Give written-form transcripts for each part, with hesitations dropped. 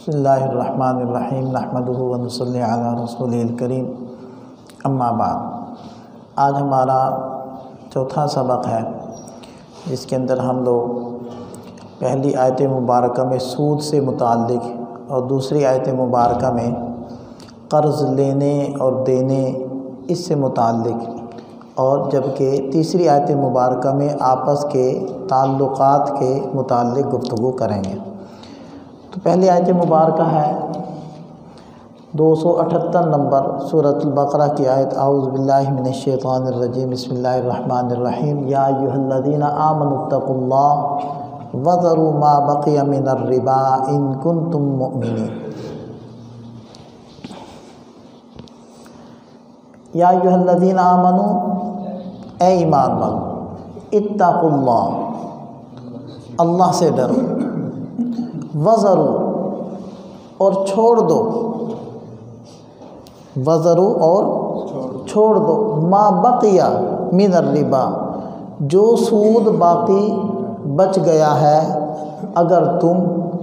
بسم اللہ الرحمن الرحیم نحمدہ و نصلی علی رسولہ الکریم اما بعد۔ آج ہمارا چوتھا سبق ہے جس کے اندر ہم لوگ پہلی آیت مبارکہ میں سود سے متعلق اور دوسری آیت مبارکہ میں قرض لینے اور دینے اس سے متعلق اور جبکہ تیسری آیت مبارکہ میں آپس کے تعلقات کے متعلق گفتگو کریں گے۔ تو پہلی آیت مبارکہ ہے 278 نمبر سورۃ البقرہ کی آیت۔ اعوذ باللہ من الشیطان الرجیم، بسم اللہ الرحمن الرحیم۔ یا ایھا الذین آمنوا اتقوا اللہ وذروا ما بقی من الربا ان کنتم مؤمنین۔ یا ایھا الذین آمنوا، اے ایمان والو، اتقوا اللہ، اللہ سے ڈرو، وذروا اور چھوڑ دو، وذروا اور چھوڑ دو، ما بقی من الربا، جو سود باقی بچ گیا ہے اگر تم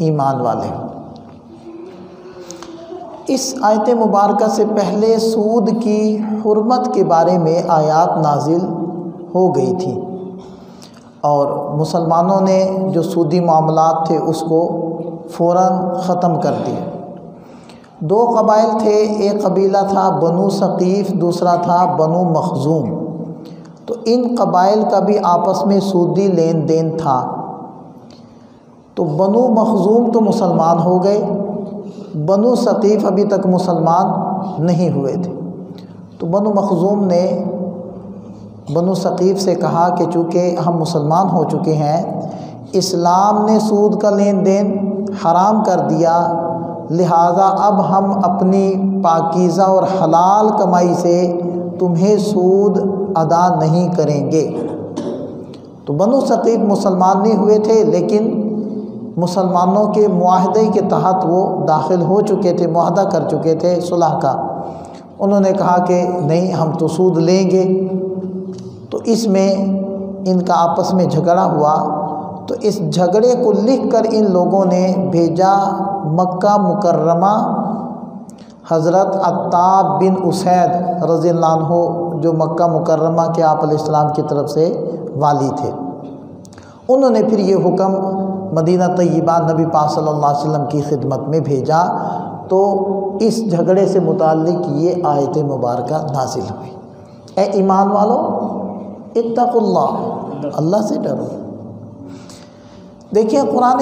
ایمان والے ہو۔ اس آیت مبارکہ سے پہلے سود کی حرمت کے بارے میں آیات نازل ہو گئی تھی اور مسلمانوں نے جو سودی معاملات تھے اس کو فوراً ختم کر دیا۔ دو قبائل تھے، ایک قبیلہ تھا بنو ثقیف، دوسرا تھا بنو مخزوم۔ تو ان قبائل کا بھی آپس میں سودی لین دین تھا۔ تو بنو مخزوم تو مسلمان ہو گئے، بنو ثقیف ابھی تک مسلمان نہیں ہوئے تھے۔ تو بنو مخزوم نے بنو ثقیف سے کہا کہ چونکہ ہم مسلمان ہو چکے ہیں، اسلام نے سود کا لین دین حرام کر دیا، لہٰذا اب ہم اپنی پاکیزہ اور حلال کمائی سے تمہیں سود ادا نہیں کریں گے۔ تو بنو ثقیف مسلمان نہیں ہوئے تھے لیکن مسلمانوں کے معاہدے کے تحت وہ داخل ہو چکے تھے، معاہدہ کر چکے تھے صلح کا۔ انہوں نے کہا کہ نہیں، ہم تو سود لیں گے۔ تو اس میں ان کا آپس میں جھگڑا ہوا۔ تو اس جھگڑے کو لکھ کر ان لوگوں نے بھیجا مکہ مکرمہ حضرت عتاب بن اسید رضی اللہ عنہ، جو مکہ مکرمہ کے آپ علیہ السلام کی طرف سے والی تھے۔ انہوں نے پھر یہ حکم مدینہ طیبہ نبی پاک صلی اللہ علیہ وسلم کی خدمت میں بھیجا۔ تو اس جھگڑے سے متعلق یہ آیت مبارکہ نازل ہوئی۔ اے ایمان والو، اتقوا اللہ، اللہ سے ڈرو۔ دیکھیں قرآن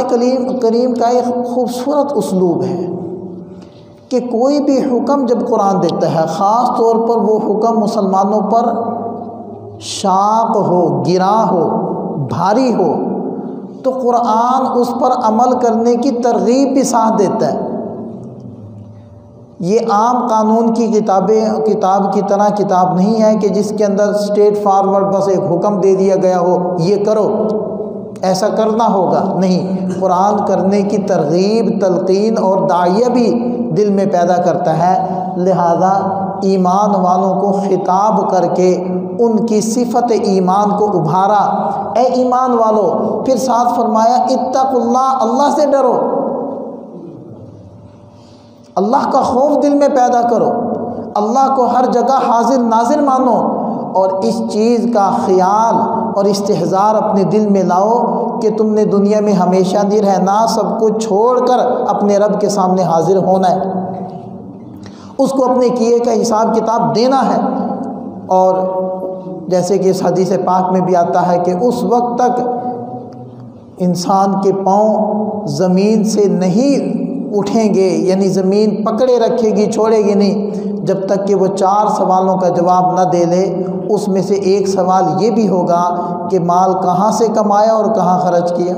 کریم کا ایک خوبصورت اسلوب ہے کہ کوئی بھی حکم جب قرآن دیتا ہے، خاص طور پر وہ حکم مسلمانوں پر شاق ہو، گراں ہو، بھاری ہو، تو قرآن اس پر عمل کرنے کی ترغیب بھی ساتھ دیتا ہے۔ یہ عام قانون کی کتاب کی طرح کتاب نہیں ہے کہ جس کے اندر اسٹریٹ فارورڈ بس ایک حکم دے دیا گیا ہو، یہ کرو، ایسا کرنا ہوگا۔ نہیں، قرآن کرنے کی ترغیب، تلقین اور داعیہ بھی دل میں پیدا کرتا ہے۔ لہذا ایمان والوں کو خطاب کر کے ان کی صفت ایمان کو ابھارا، اے ایمان والو، پھر ساتھ فرمایا اتقوا اللہ، اللہ سے ڈرو، اللہ کا خوف دل میں پیدا کرو، اللہ کو ہر جگہ حاضر ناظر مانو، اور اس چیز کا خیال اور استحضار اپنے دل میں لاؤ کہ تم نے دنیا میں ہمیشہ نہیں رہنا، سب کچھ چھوڑ کر اپنے رب کے سامنے حاضر ہونا ہے، اس کو اپنے کیے کا حساب کتاب دینا ہے۔ اور جیسے کہ اس حدیث پاک میں بھی آتا ہے کہ اس وقت تک انسان کے پاؤں زمین سے نہیں اٹھیں گے، یعنی زمین پکڑے رکھے گی، چھوڑے گی نہیں، جب تک کہ وہ 4 سوالوں کا جواب نہ دے لے۔ اس میں سے ایک سوال یہ بھی ہوگا کہ مال کہاں سے کمایا اور کہاں خرچ کیا۔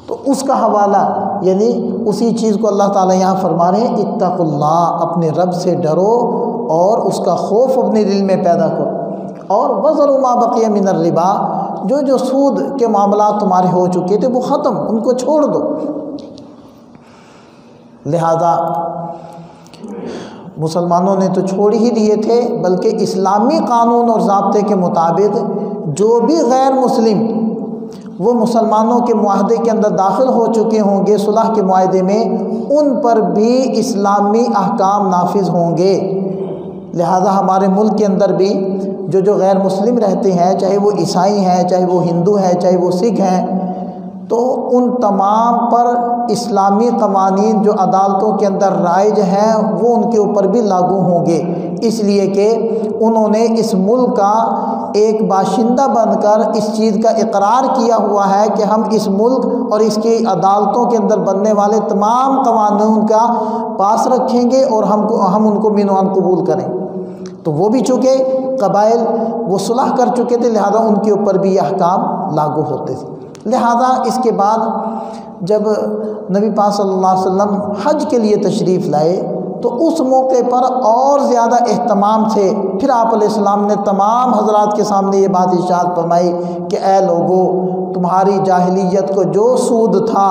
تو اس کا حوالہ، یعنی اسی چیز کو اللہ تعالیٰ یہاں فرما رہے ہیں اتقوا اللہ، اپنے رب سے ڈرو اور اس کا خوف اپنے دل میں پیدا کرو، اور وذروا ما بقی من الربا، جو سود کے معاملات تمہارے ہو چکے تھے وہ ختم، ان کو چھوڑ دو۔ لہذا مسلمانوں نے تو چھوڑ ہی دیے تھے، بلکہ اسلامی قانون اور ضابطے کے مطابق جو بھی غیر مسلم وہ مسلمانوں کے معاہدے کے اندر داخل ہو چکے ہوں گے، صلح کے معاہدے میں، ان پر بھی اسلامی احکام نافذ ہوں گے۔ لہذا ہمارے ملک کے اندر بھی جو غیر مسلم رہتے ہیں، چاہے وہ عیسائی ہیں، چاہے وہ ہندو ہیں، چاہے وہ سکھ ہیں، تو ان تمام پر اسلامی قوانین جو عدالتوں کے اندر رائج ہیں وہ ان کے اوپر بھی لاگو ہوں گے، اس لیے کہ انہوں نے اس ملک کا ایک باشندہ بن کر اس چیز کا اقرار کیا ہوا ہے کہ ہم اس ملک اور اس کی عدالتوں کے اندر بننے والے تمام قوانین کا پاس رکھیں گے اور ہم ان کو مینوان قبول کریں۔ تو وہ بھی چونکہ قبائل وہ صلح کر چکے تھے، لہذا ان کے اوپر بھی یہ احکام لاگو ہوتے تھے۔ لہذا اس کے بعد جب نبی پاک صلی اللہ علیہ وسلم حج کے لیے تشریف لائے تو اس موقع پر اور زیادہ اہتمام سے پھر آپ علیہ السلام نے تمام حضرات کے سامنے یہ بات ارشاد فرمائی کہ اے لوگو، تمہاری جاہلیت کو جو سود تھا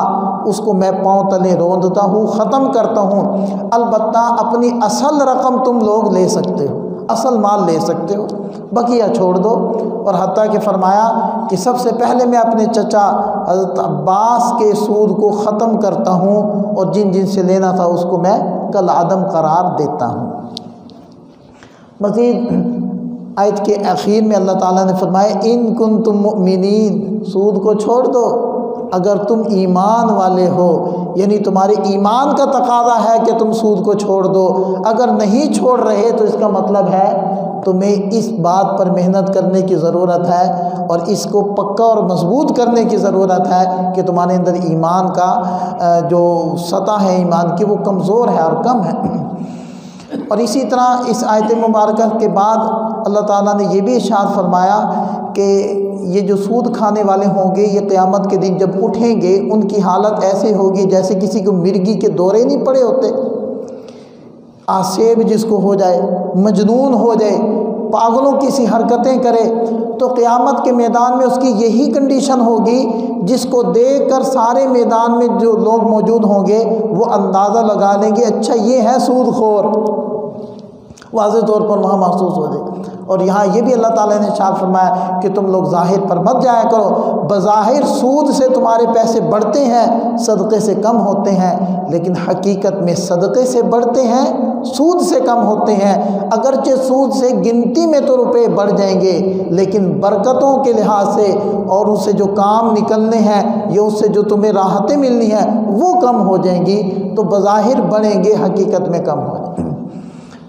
اس کو میں پاؤں تلے روندتا ہوں، ختم کرتا ہوں۔ البتہ اپنی اصل رقم تم لوگ لے سکتے ہو، اصل مال لے سکتے ہو، بقیہ چھوڑ دو۔ اور حتیٰ کہ فرمایا کہ سب سے پہلے میں اپنے چچا حضرت عباس کے سود کو ختم کرتا ہوں اور جن سے لینا تھا اس کو میں کل عدم قرار دیتا ہوں۔ مزید آیت کے اخیر میں اللہ تعالیٰ نے فرمایا ان کنتم مؤمنین، سود کو چھوڑ دو اگر تم ایمان والے ہو، یعنی تمہارے ایمان کا تقاضا ہے کہ تم سود کو چھوڑ دو۔ اگر نہیں چھوڑ رہے تو اس کا مطلب ہے تمہیں اس بات پر محنت کرنے کی ضرورت ہے اور اس کو پکا اور مضبوط کرنے کی ضرورت ہے کہ تمہارے اندر ایمان کا جو سطح ہے ایمان کی وہ کمزور ہے اور کم ہے۔ اور اسی طرح اس آیت مبارکہ کے بعد اللہ تعالیٰ نے یہ بھی ارشاد فرمایا کہ یہ جو سود کھانے والے ہوں گے یہ قیامت کے دن جب اٹھیں گے ان کی حالت ایسے ہوگی جیسے کسی کو مرگی کے دورے نہیں پڑے ہوتے، آسیب جس کو ہو جائے، مجنون ہو جائے، پاگلوں کی سی حرکتیں کرے، تو قیامت کے میدان میں اس کی یہی کنڈیشن ہوگی جس کو دیکھ کر سارے میدان میں جو لوگ موجود ہوں گے وہ اندازہ لگا لیں گے اچھا یہ ہے سود خور، واضح طور پر وہاں محسوس ہو جائے۔ اور یہاں یہ بھی اللہ تعالیٰ نے ارشاد فرمایا کہ تم لوگ ظاہر پر مت جایا کرو، بظاہر سود سے تمہارے پیسے بڑھتے ہیں، صدقے سے کم ہوتے ہیں، لیکن حقیقت میں صدقے سے بڑھتے ہیں، سود سے کم ہوتے ہیں۔ اگرچہ سود سے گنتی میں تو روپے بڑھ جائیں گے لیکن برکتوں کے لحاظ سے اور اس سے جو کام نکلنے ہیں یا اس سے جو تمہیں راحتیں ملنی ہیں وہ کم ہو جائیں گی، تو بظاہر بڑھیں گے، حقیقت میں کم ہو جائیں گے۔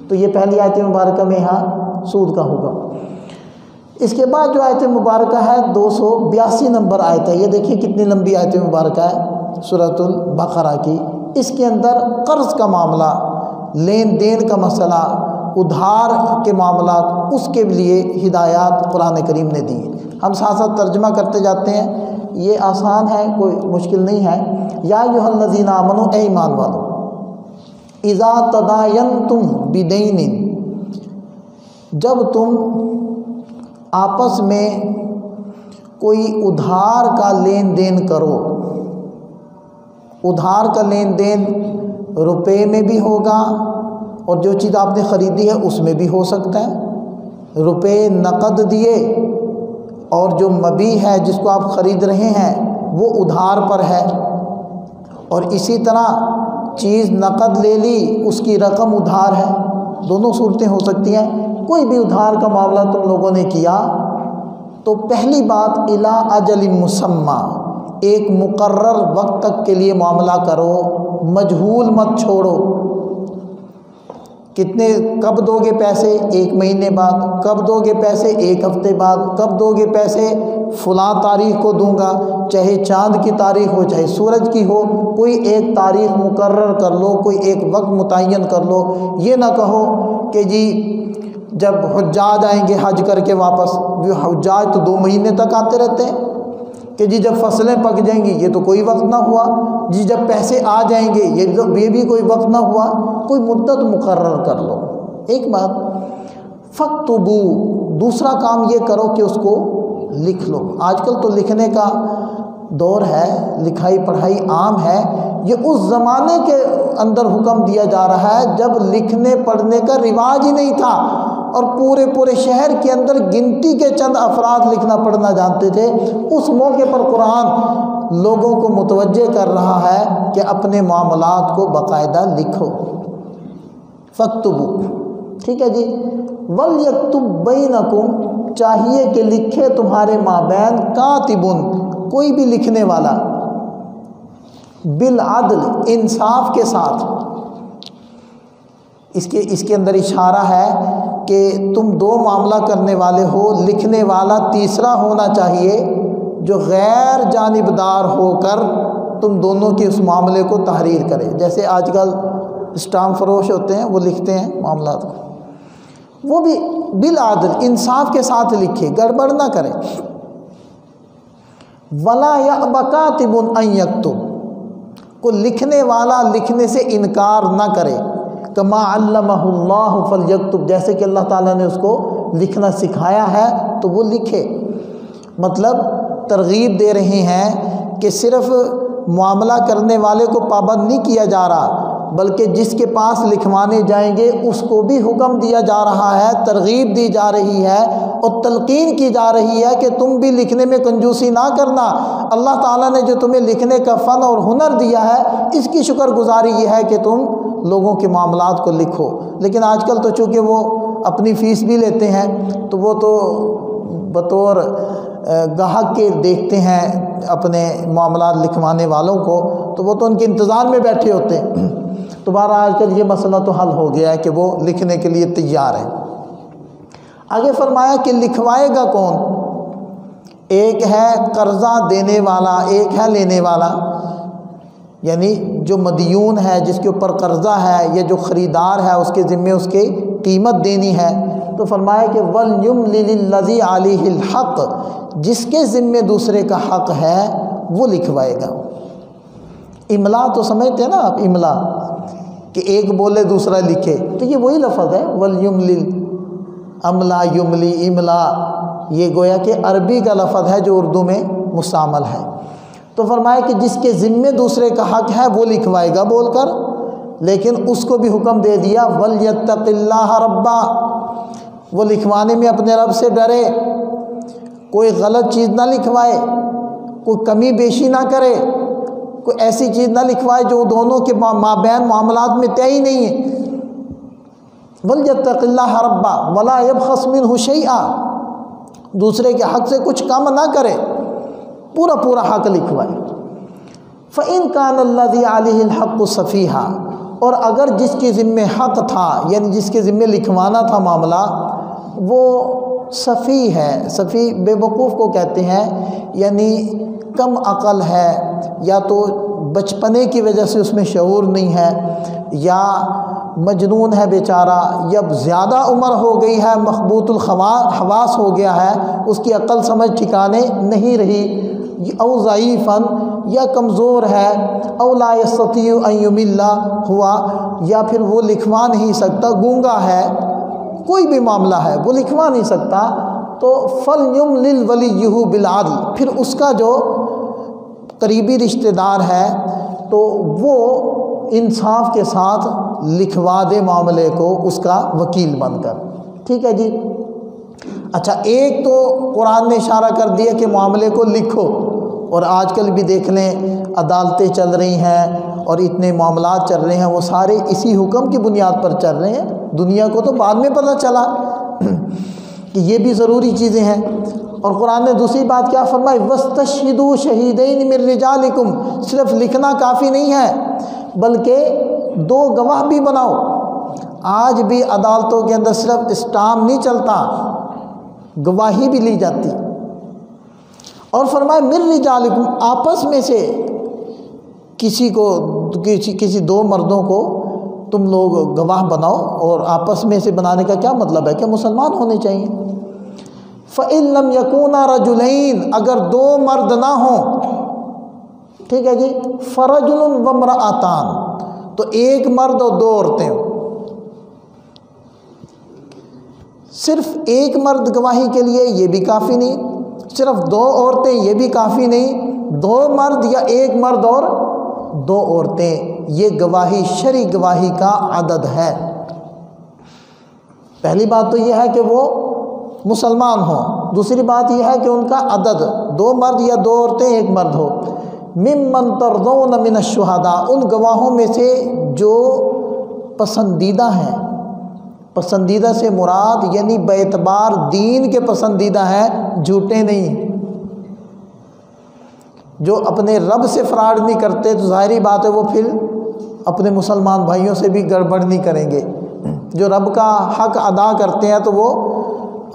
تو یہ پہلی آیت مبارکہ میں یہاں سود کا حکم۔ اس کے بعد جو آیت مبارکہ ہے 282 نمبر آیت ہے، یہ دیکھیں کتنی لمبی آیت مبارکہ ہے سورۃ البقرہ کی۔ اس کے اندر قرض کا معاملہ، لین دین کا مسئلہ، ادھار کے معاملات، اس کے لیے ہدایات قرآن کریم نے دی ہیں۔ ہم ساتھ ساتھ ترجمہ کرتے جاتے ہیں، یہ آسان ہے، کوئی مشکل نہیں ہے۔ یا ایھا الذین آمنوا، اے ایمان والو، اذا تداینتم بدین، جب تم آپس میں کوئی ادھار کا لین دین کرو، ادھار کا لین دین روپے میں بھی ہوگا اور جو چیز آپ نے خریدی ہے اس میں بھی ہو سکتا ہے، روپے نقد دیے اور جو مبیع ہے جس کو آپ خرید رہے ہیں وہ ادھار پر ہے، اور اسی طرح چیز نقد لے لی اس کی رقم ادھار ہے، دونوں صورتیں ہو سکتی ہیں۔ کوئی بھی ادھار کا معاملہ تم لوگوں نے کیا تو پہلی بات الی اجل مسمى، ایک مقرر وقت تک کے لیے معاملہ کرو، مجہول مت چھوڑو۔ کتنے کب دو گے پیسے؟ 1 مہینے بعد۔ کب دو گے پیسے؟ 1 ہفتے بعد۔ کب دو گے پیسے؟ فلاں تاریخ کو دوں گا، چاہے چاند کی تاریخ ہو چاہے سورج کی ہو، کوئی ایک تاریخ مقرر کر لو، کوئی ایک وقت متعین کر لو۔ یہ نہ کہو کہ جی جب حجاج آئیں گے حج کر کے واپس، حجاج تو 2 مہینے تک آتے رہتے ہیں، کہ جی جب فصلیں پک جائیں گی یہ تو کوئی وقت نہ ہوا، جی جب پیسے آ جائیں گے یہ بھی کوئی وقت نہ ہوا، کوئی مدت مقرر کر لو۔ ایک بات فَاكْتُبُوا، دوسرا کام یہ کرو کہ اس کو لکھ لو۔ آج کل تو لکھنے کا دور ہے، لکھائی پڑھائی عام ہے، یہ اس زمانے کے اندر حکم دیا جا رہا ہے جب لکھنے پڑھنے کا رواج ہی نہیں تھا۔ اور پورے شہر کے اندر گنتی کے چند افراد لکھنا پڑھنا جانتے تھے، اس موقع پر قرآن لوگوں کو متوجہ کر رہا ہے کہ اپنے معاملات کو باقاعدہ لکھو۔ فَاكْتُبُوا، ٹھیک ہے جی، وَلْيَكْتُبْ بَيْنَكُمْ، چاہیے کہ لکھے تمہارے مابین کاتبٌ، کوئی بھی لکھنے والا، بالعدل، انصاف کے ساتھ۔ اس کے اندر اشارہ ہے کہ تم دو معاملہ کرنے والے ہو، لکھنے والا تیسرا ہونا چاہیے جو غیر جانبدار ہو کر تم دونوں کے اس معاملے کو تحریر کرے۔ جیسے آج کل اسٹامپ فروش ہوتے ہیں، وہ لکھتے ہیں معاملات کو، وہ بھی بالعدل، انصاف کے ساتھ لکھے، گڑبڑ نہ کرے۔ وَلَا يَأْبَ كَاتِبٌ أَن يَكْتُبَ، کو لکھنے والا لکھنے سے انکار نہ کرے۔ کما علمہ اللہ فلیکتب، جیسے کہ اللہ تعالیٰ نے اس کو لکھنا سکھایا ہے تو وہ لکھے۔ مطلب ترغیب دے رہے ہیں کہ صرف معاملہ کرنے والے کو پابند نہیں کیا جا رہا، بلکہ جس کے پاس لکھوانے جائیں گے اس کو بھی حکم دیا جا رہا ہے، ترغیب دی جا رہی ہے اور تلقین کی جا رہی ہے کہ تم بھی لکھنے میں کنجوسی نہ کرنا۔ اللہ تعالیٰ نے جو تمہیں لکھنے کا فن اور ہنر دیا ہے، اس کی شکر گزاری یہ ہے کہ تم لوگوں کے معاملات کو لکھو۔ لیکن آج کل تو چونکہ وہ اپنی فیس بھی لیتے ہیں تو وہ تو بطور گاہک کے دیکھتے ہیں اپنے معاملات لکھوانے والوں کو، تو وہ تو ان کے انتظار میں بیٹھے ہوتے ہیں۔ تو بہرحال آج کل یہ مسئلہ تو حل ہو گیا ہے کہ وہ لکھنے کے لیے تیار ہے۔ آگے فرمایا کہ لکھوائے گا کون؟ ایک ہے قرضہ دینے والا، ایک ہے لینے والا، یعنی جو مدیون ہے، جس کے اوپر قرضہ ہے، یا جو خریدار ہے اس کے ذمے اس کی قیمت دینی ہے۔ تو فرمایا کہ وَلْيُمْلِلِ الَّذِي عَلَيْهِ الْحَقِّ، جس کے ذمے دوسرے کا حق ہے وہ لکھوائے گا۔ املا تو سمجھتے ہیں نا آپ، املا کہ ایک بولے دوسرا لکھے، تو یہ وہی لفظ ہے وَلْيُمْلِلْ، املا، یملی، املا، یہ گویا کہ عربی کا لفظ ہے جو اردو میں مستعمل ہے۔ تو فرمایا کہ جس کے ذمے دوسرے کا حق ہے وہ لکھوائے گا بول کر، لیکن اس کو بھی حکم دے دیا وَلْيَتَّقِ اللَّهَ رَبَّهُ، وہ لکھوانے میں اپنے رب سے ڈرے، کوئی غلط چیز نہ لکھوائے، کوئی کمی بیشی نہ کرے، کوئی ایسی چیز نہ لکھوائے جو دونوں کے مابین معاملات میں طے ہی نہیں ہے۔ وَلْيَتَّقِ اللَّهَ رَبَّهُ وَلَا يَبْخَسْ مِنْهُ شَيْئًا، دوسرے کے حق سے کچھ کم نہ کرے، پورا حق لکھوائے۔ فَإِنْ كَانَ الَّذِي عَلَيْهِ الْحَقُّ سَفِيهًا، اور اگر جس کے ذمے حق تھا، یعنی جس کے ذمے لکھوانا تھا معاملہ، وہ سفیہ ہے، سفیہ بے وقوف کو کہتے ہیں، یعنی کم عقل ہے، یا تو بچپنے کی وجہ سے اس میں شعور نہیں ہے، یا مجنون ہے بیچارہ، یا زیادہ عمر ہو گئی ہے، مخبوط الحواس ہو گیا ہے، اس کی عقل سمجھ ٹھکانے نہیں رہی، او ضعیفاً، یا کمزور ہے، او لا یستطیع ان یمل ہوا، یا پھر وہ لکھوا نہیں سکتا، گونگا ہے، کوئی بھی معاملہ ہے وہ لکھوا نہیں سکتا، تو فَلْيُمْلِلْ وَلِيُّهُ بِالْعَدْلِ، پھر اس کا جو قریبی رشتہ دار ہے تو وہ انصاف کے ساتھ لکھوا دے معاملے کو اس کا وکیل بن کر۔ ٹھیک ہے جی۔ اچھا، ایک تو قرآن نے اشارہ کر دیا کہ معاملے کو لکھو، اور آج کل بھی دیکھ لیں عدالتیں چل رہی ہیں اور اتنے معاملات چل رہے ہیں، وہ سارے اسی حکم کی بنیاد پر چل رہے ہیں۔ دنیا کو تو بعد میں پتہ چلا کہ یہ بھی ضروری چیزیں ہیں۔ اور قرآن نے دوسری بات کیا فرمائی؟ وَاسْتَشْهِدُوا شَهِيدَيْنِ مِن رِجَالِكُمْ، صرف لکھنا کافی نہیں ہے بلکہ 2 گواہ بھی بناؤ۔ آج بھی عدالتوں کے اندر صرف اسٹامپ نہیں چلتا، گواہی بھی لی جاتی۔ اور فرمایا مِن رِجَالِكُمْ، آپس میں سے کسی 2 مردوں کو تم لوگ گواہ بناؤ، اور آپس میں سے بنانے کا کیا مطلب ہے کہ مسلمان ہونے چاہیے۔ فَإِن لَمْ يَكُونَا رَجُلَيْنِ، اگر 2 مرد نہ ہوں، ٹھیک ہے جی، فَرَجُلٌ وَامْرَأَتَانِ، تو 1 مرد اور 2 عورتیں، صرف 1 مرد گواہی کے لیے یہ بھی کافی نہیں، صرف 2 عورتیں یہ بھی کافی نہیں، 2 مرد یا 1 مرد اور 2 عورتیں، یہ گواہی شرعی گواہی کا عدد ہے۔ پہلی بات تو یہ ہے کہ وہ مسلمان ہوں، دوسری بات یہ ہے کہ ان کا عدد 2 مرد یا 2 عورتیں 1 مرد ہو، ممن ترضون من الشہداء، ان گواہوں میں سے جو پسندیدہ ہیں، پسندیدہ سے مراد یعنی باعتبار دین کے پسندیدہ ہیں، جھوٹے نہیں، جو اپنے رب سے فراڈ نہیں کرتے، تو ظاہری بات ہے وہ پھر اپنے مسلمان بھائیوں سے بھی گڑبڑ نہیں کریں گے، جو رب کا حق ادا کرتے ہیں تو وہ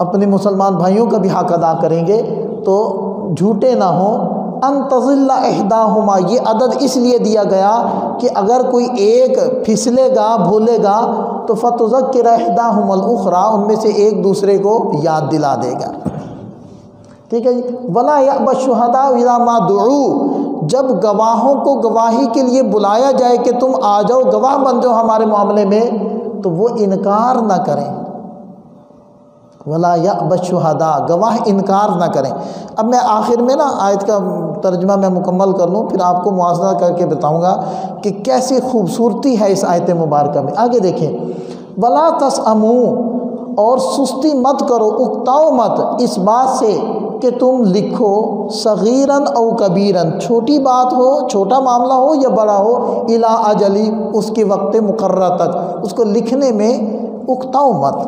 اپنے مسلمان بھائیوں کا بھی حق ادا کریں گے، تو جھوٹے نہ ہوں۔ ان تضل احداہما، یہ عدد اس لیے دیا گیا کہ اگر کوئی ایک پھسلے گا، بھولے گا، تو فتذکر احداہما الاخری، ان میں سے ایک دوسرے کو یاد دلا دے گا، ٹھیک ہے جی۔ ولا یأبی الشہداء اذا ما دعوا، جب گواہوں کو گواہی کے لیے بلایا جائے کہ تم آ جاؤ، گواہ بن جاؤ ہمارے معاملے میں، تو وہ انکار نہ کریں، ولا یأبی الشہداء، گواہ انکار نہ کریں۔ اب میں آخر میں نا آیت کا ترجمہ میں مکمل کر لوں، پھر آپ کو موازنہ کر کے بتاؤں گا کہ کیسی خوبصورتی ہے اس آیت مبارکہ میں۔ آگے دیکھیں، ولا تسأموا، اور سستی مت کرو، اکتاؤ مت اس بات سے کہ تم لکھو صغیراً او کبیراً، چھوٹی بات ہو، چھوٹا معاملہ ہو یا بڑا ہو، الی اجلی، اس کے وقت مقررہ تک، اس کو لکھنے میں اکتاؤ مت۔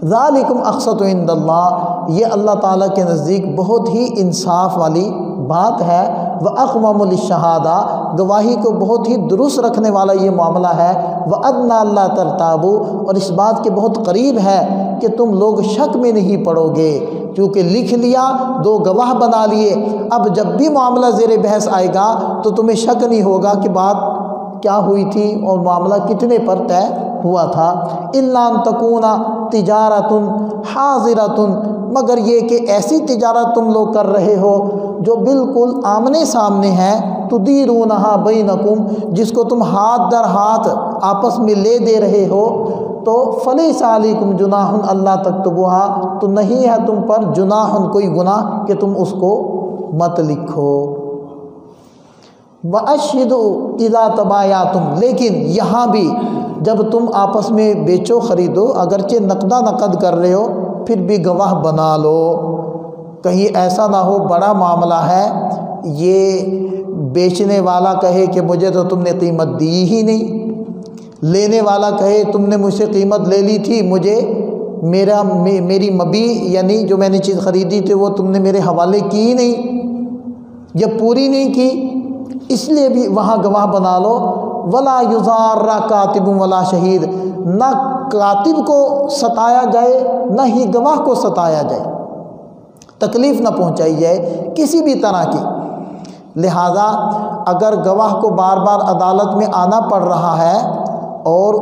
ذالکم اقسط عند اللہ، یہ اللہ تعالیٰ کے نزدیک بہت ہی انصاف والی بات ہے، وَأَقْوَمُ لِلشَّهَادَةِ، گواہی کو بہت ہی درست رکھنے والا یہ معاملہ ہے، وَأَدْنَىٰ أَلَّا تَرْتَابُوا، اور اس بات کے بہت قریب ہے کہ تم لوگ شک میں نہیں پڑو گے، کیونکہ لکھ لیا، 2 گواہ بنا لیے، اب جب بھی معاملہ زیر بحث آئے گا تو تمہیں شک نہیں ہوگا کہ بات کیا ہوئی تھی اور معاملہ کتنے پر طے ہوا تھا۔ إِلَّا أَن تَكُونَ تِجَارَةٌ حَاضِرَةٌ، مگر یہ کہ ایسی تجارت تم لوگ کر رہے ہو جو بالکل آمنے سامنے ہے، تُدِيرُونَهَا بَيْنَكُمْ، جس کو تم ہاتھ در ہاتھ آپس میں لے دے رہے ہو، تو فَلَيْسَ عَلَيْكُمْ جُنَاحٌ أَلَّا تَكْتُبُوهَا، تو نہیں ہے تم پر جناح، کوئی گناہ کہ تم اس کو مت لکھو۔ وَأَشْهِدُوا إِذَا تَبَايَعْتُمْ، لیکن یہاں بھی جب تم آپس میں بیچو خریدو، اگرچہ نقدہ نقد کر رہے ہو، پھر بھی گواہ بنا لو، کہیں ایسا نہ ہو بڑا معاملہ ہے، یہ بیچنے والا کہے کہ مجھے تو تم نے قیمت دی ہی نہیں، لینے والا کہے تم نے مجھ سے قیمت لے لی تھی، مجھے میری مبی یعنی جو میں نے چیز خریدی تھی وہ تم نے میرے حوالے کی ہی نہیں یا پوری نہیں کی، اس لیے بھی وہاں گواہ بنا لو۔ ولا یضار کاتب ولا شہید، نہ کاتب کو ستایا جائے نہ ہی گواہ کو ستایا جائے، تکلیف نہ پہنچائی جائے کسی بھی طرح کی۔ لہذا اگر گواہ کو بار بار عدالت میں آنا پڑ رہا ہے اور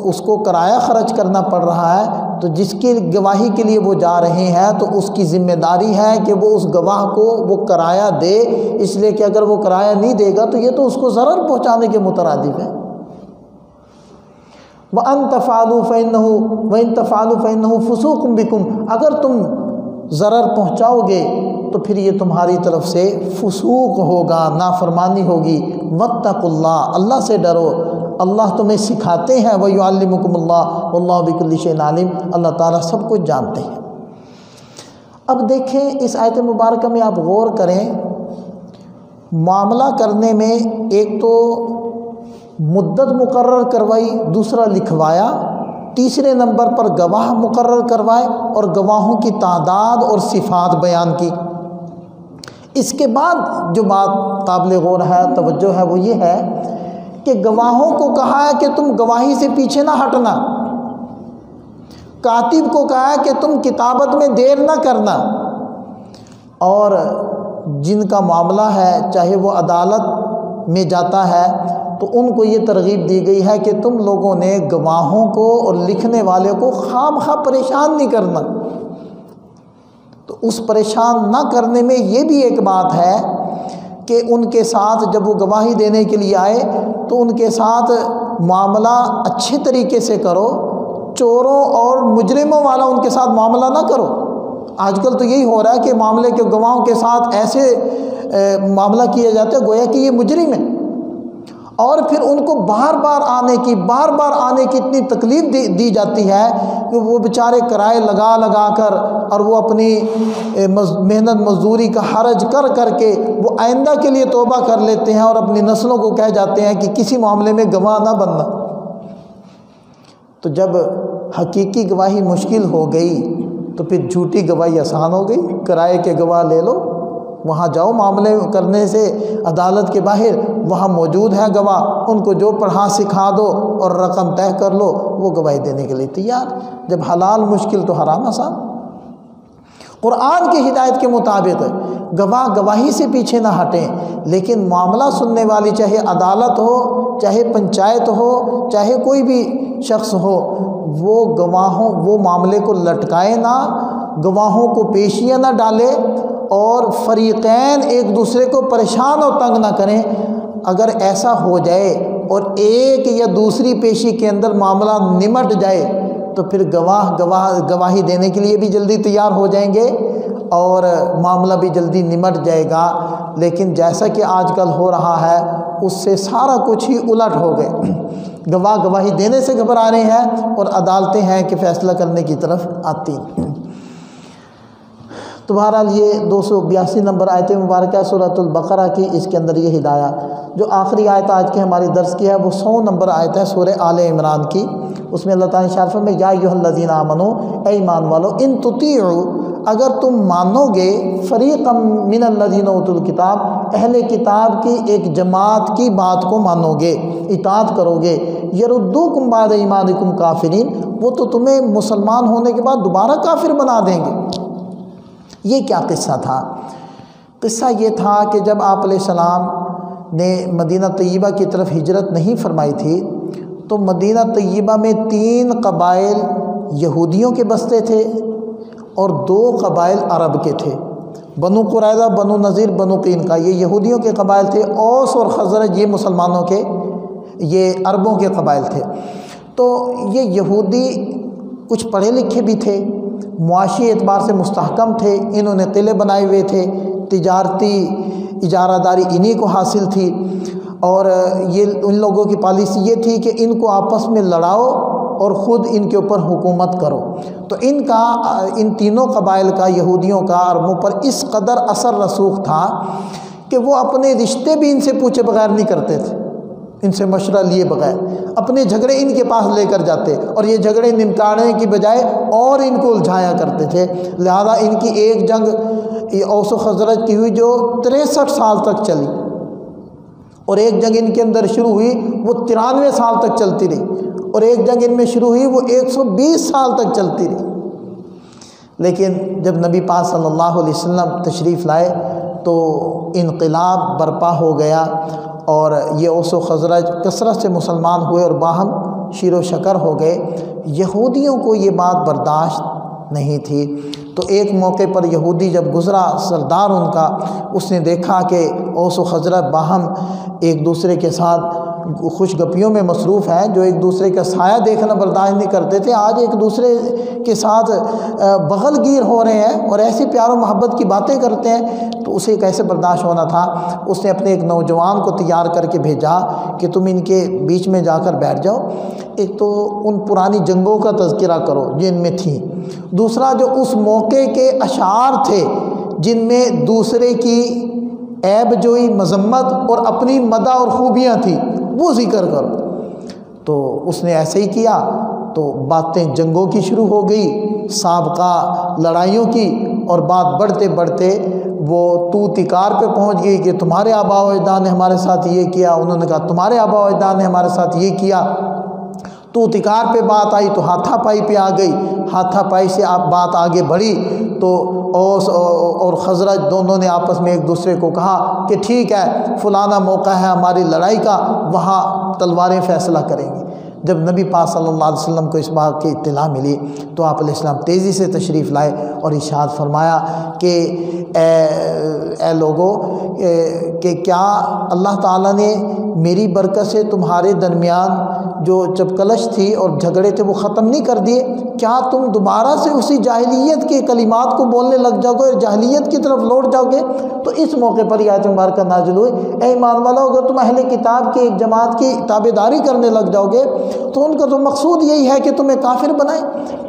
اس کو کرایہ خرچ کرنا پڑ رہا ہے، تو جس کی گواہی کے لیے وہ جا رہے ہیں تو اس کی ذمہ داری ہے کہ وہ اس گواہ کو وہ کرایہ دے، اس لیے کہ اگر وہ کرایہ نہیں دے گا تو یہ تو اس کو ضرر پہنچانے کے مترادف ہے۔ وَأَن تَفْعَلُوا فَإِنَّهُ وَإِن تَفْعَلُوا فَإِنَّهُ فُسُوقٌ بِكُمْ، اگر تم ضرر پہنچاؤ گے تو پھر یہ تمہاری طرف سے فسوق ہوگا، نافرمانی ہوگی۔ وَاتَّقُوا اللَّهَ، اللہ سے ڈرو، اللہ تمہیں سکھاتے ہیں، وَيُعَلِّمُكُمُ اللَّهُ وَاللَّهُ بِكُلِّ شَيْءٍ عَلِيمٌ، اللہ تعالیٰ سب کچھ جانتے ہیں۔ اب دیکھیں اس آیت مبارکہ میں آپ غور کریں، معاملہ کرنے میں ایک تو مدت مقرر کروائی، دوسرا لکھوایا، تیسرے نمبر پر گواہ مقرر کروائے اور گواہوں کی تعداد اور صفات بیان کی۔ اس کے بعد جو بات قابل غور ہے، توجہ ہے، وہ یہ ہے کہ گواہوں کو کہا ہے کہ تم گواہی سے پیچھے نہ ہٹنا، کاتب کو کہا ہے کہ تم کتابت میں دیر نہ کرنا، اور جن کا معاملہ ہے چاہے وہ عدالت میں جاتا ہے تو ان کو یہ ترغیب دی گئی ہے کہ تم لوگوں نے گواہوں کو اور لکھنے والے کو خام خواہ پریشان نہیں کرنا۔ تو اس پریشان نہ کرنے میں یہ بھی ایک بات ہے کہ ان کے ساتھ جب وہ گواہی دینے کے لیے آئے تو ان کے ساتھ معاملہ اچھے طریقے سے کرو، چوروں اور مجرموں والا ان کے ساتھ معاملہ نہ کرو۔ آج کل تو یہی ہو رہا ہے کہ معاملے کے گواہوں کے ساتھ ایسے معاملہ کیا جاتا ہے گویا کہ یہ مجرم ہے، اور پھر ان کو بار بار آنے کی اتنی تکلیف دی جاتی ہے کہ وہ بیچارے کرائے لگا کر اور وہ اپنی محنت مزدوری کا حرج کر کے وہ آئندہ کے لیے توبہ کر لیتے ہیں اور اپنی نسلوں کو کہہ جاتے ہیں کہ کسی معاملے میں گواہ نہ بننا۔ تو جب حقیقی گواہی مشکل ہو گئی تو پھر جھوٹی گواہی آسان ہو گئی۔ کرائے کے گواہ لے لو، وہاں جاؤ معاملے کرنے سے عدالت کے باہر، وہاں موجود ہے گواہ، ان کو جو پڑھا سکھا دو اور رقم طے کر لو، وہ گواہی دینے کے لیے تیار۔ جب حلال مشکل تو حرام آسان۔ قرآن کی ہدایت کے مطابق گواہی سے پیچھے نہ ہٹیں، لیکن معاملہ سننے والی چاہے عدالت ہو، چاہے پنچایت ہو، چاہے کوئی بھی شخص ہو، وہ معاملے کو لٹکائے نہ، گواہوں کو پیشیاں نہ ڈالے اور فریقین ایک دوسرے کو پریشان اور تنگ نہ کریں۔ اگر ایسا ہو جائے اور ایک یا دوسری پیشی کے اندر معاملہ نمٹ جائے تو پھر گواہی دینے کے لیے بھی جلدی تیار ہو جائیں گے اور معاملہ بھی جلدی نمٹ جائے گا۔ لیکن جیسا کہ آج کل ہو رہا ہے اس سے سارا کچھ ہی الٹ ہو گئے۔ گواہی دینے سے گھبرا رہے ہیں اور عدالتیں ہیں کہ فیصلہ کرنے کی طرف آتی۔ تو بہرحال یہ 282 نمبر آیت مبارکہ سورۃ البقرہ کی، اس کے اندر یہ ہدایت۔ جو آخری آیت آج کے ہماری درس کی ہے وہ 100 نمبر آیت ہے سورہ آل عمران کی۔ اس میں اللہ تعالیٰ نے ارشاد فرمایا، یا ایھا الذین آمنوا، اے ایمان والو، ان تطیعوا، اگر تم مانو گے، فریقا من الذین اوتوا الکتاب، اہل کتاب کی ایک جماعت کی بات کو مانو گے، اطاعت کرو گے، یردوکم بعد ایمانکم کافرین، وہ تو تمہیں مسلمان ہونے کے بعد دوبارہ کافر بنا دیں گے۔ یہ کیا قصہ تھا؟ قصہ یہ تھا کہ جب آپ علیہ السلام نے مدینہ طیبہ کی طرف ہجرت نہیں فرمائی تھی تو مدینہ طیبہ میں 3 قبائل یہودیوں کے بستے تھے اور 2 قبائل عرب کے تھے، بنو قریظہ، بنو نذیر، بنو قینقاع، یہ یہودیوں کے قبائل تھے۔ اوس اور خزرج یہ مسلمانوں کے، یہ عربوں کے قبائل تھے۔ تو یہ یہودی کچھ پڑھے لکھے بھی تھے، معاشی اعتبار سے مستحکم تھے، انہوں نے قلعے بنائے ہوئے تھے، تجارتی اجارہ داری انہی کو حاصل تھی، اور ان لوگوں کی پالیسی یہ تھی کہ ان کو آپس میں لڑاؤ اور خود ان کے اوپر حکومت کرو۔ تو ان تینوں قبائل کا، یہودیوں کا عربوں پر اس قدر اثر رسوخ تھا کہ وہ اپنے رشتے بھی ان سے پوچھے بغیر نہیں کرتے تھے، ان سے مشورہ لیے بغیر اپنے جھگڑے ان کے پاس لے کر جاتے، اور یہ جھگڑے نمٹانے کی بجائے اور ان کو الجھایا کرتے تھے۔ لہذا ان کی ایک جنگ اوس و خزرج کی ہوئی جو 63 سال تک چلی، اور ایک جنگ ان کے اندر شروع ہوئی وہ 93 سال تک چلتی رہی، اور ایک جنگ ان میں شروع ہوئی وہ 120 سال تک چلتی رہی۔ لیکن جب نبی پاک صلی اللہ علیہ وسلم تشریف لائے تو انقلاب برپا ہو گیا، اور یہ اوس و خزرج کثرت سے مسلمان ہوئے اور باہم شیر و شکر ہو گئے۔ یہودیوں کو یہ بات برداشت نہیں تھی، تو ایک موقع پر یہودی جب گزرا، سردار ان کا، اس نے دیکھا کہ اوس و خزرج باہم ایک دوسرے کے ساتھ خوش گپیوں میں مصروف ہیں، جو ایک دوسرے کا سایہ دیکھنا برداشت نہیں کرتے تھے، آج ایک دوسرے کے ساتھ بغل گیر ہو رہے ہیں اور ایسی پیار و محبت کی باتیں کرتے ہیں، تو اسے کیسے برداشت ہونا تھا۔ اس نے اپنے ایک نوجوان کو تیار کر کے بھیجا کہ تم ان کے بیچ میں جا کر بیٹھ جاؤ، ایک تو ان پرانی جنگوں کا تذکرہ کرو جن میں تھیں، دوسرا جو اس موقع کے اشعار تھے جن میں دوسرے کی عیب جوئی، مذمت اور اپنی مدح اور خوبیاں تھیں، وہ ذکر کرو۔ تو اس نے ایسے ہی کیا، تو باتیں جنگوں کی شروع ہو گئی، سابقہ لڑائیوں کی، اور بات بڑھتے بڑھتے وہ تو تکار پہ پہنچ گئی کہ تمہارے آباء و اجداد نے ہمارے ساتھ یہ کیا، انہوں نے کہا تمہارے آباء و اجداد نے ہمارے ساتھ یہ کیا۔ تو تکار پہ بات آئی تو ہاتھا پائی پہ آ گئی، ہاتھا پائی سے بات آگے بڑھی تو اوس اور خزرج دونوں نے آپس میں ایک دوسرے کو کہا کہ ٹھیک ہے، فلانا موقع ہے ہماری لڑائی کا، وہاں تلواریں فیصلہ کریں گی۔ جب نبی پاک صلی اللہ علیہ وسلم کو اس بات کی اطلاع ملی تو آپ علیہ السلام تیزی سے تشریف لائے اور ارشاد فرمایا کہ اے لوگو، کہ کیا اللہ تعالیٰ نے میری برکت سے تمہارے درمیان جو چپکلش تھی اور جھگڑے تھے وہ ختم نہیں کر دیے؟ کیا تم دوبارہ سے اسی جاہلیت کے کلمات کو بولنے لگ جاؤ گے اور جاہلیت کی طرف لوٹ جاؤ گے؟ تو اس موقع پر یہ آیت مبارکہ نازل ہوئی، اے ایمان والو اگر تم اہل کتاب کے ایک جماعت کی تابع داری کرنے لگ جاؤ گے تو ان کا تو مقصود یہی ہے کہ تمہیں کافر بنائیں،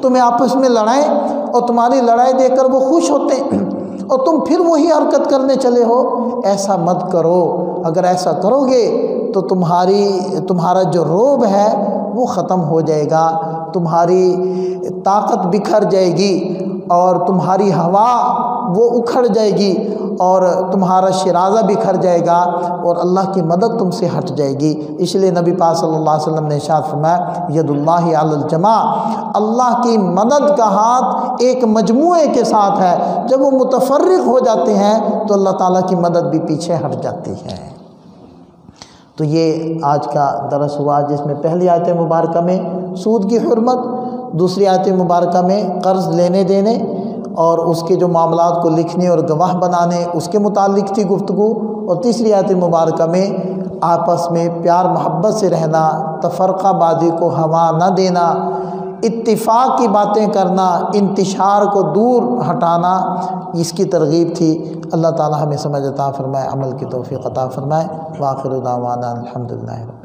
تمہیں آپس میں لڑائیں، اور تمہاری لڑائی دیکھ کر وہ خوش ہوتے ہیں اور تم پھر وہی حرکت کرنے چلے ہو۔ ایسا مت کرو، اگر ایسا کرو گے تو تمہارا جو رعب ہے وہ ختم ہو جائے گا، تمہاری طاقت بکھر جائے گی اور تمہاری ہوا وہ اکھڑ جائے گی اور تمہارا شرازہ بکھر جائے گا اور اللہ کی مدد تم سے ہٹ جائے گی۔ اس لیے نبی پاک صلی اللہ علیہ وسلم نے ارشاد فرمایا ید اللہ علی الجماع، اللہ کی مدد کا ہاتھ ایک مجموعے کے ساتھ ہے، جب وہ متفرق ہو جاتے ہیں تو اللہ تعالیٰ کی مدد بھی پیچھے ہٹ جاتی ہے۔ تو یہ آج کا درس ہوا جس میں پہلی آیت مبارکہ میں سود کی حرمت، دوسری آیت مبارکہ میں قرض لینے دینے اور اس کے جو معاملات کو لکھنے اور گواہ بنانے اس کے متعلق تھی گفتگو، اور تیسری آیت مبارکہ میں آپس میں پیار محبت سے رہنا، تفرقہ بازی کو ہوا نہ دینا، اتفاق کی باتیں کرنا، انتشار کو دور ہٹانا، اس کی ترغیب تھی۔ اللہ تعالی ہمیں سمجھ عطا فرمائے، عمل کی توفیق عطا فرمائے۔ وآخر دعوانا الحمدللہ۔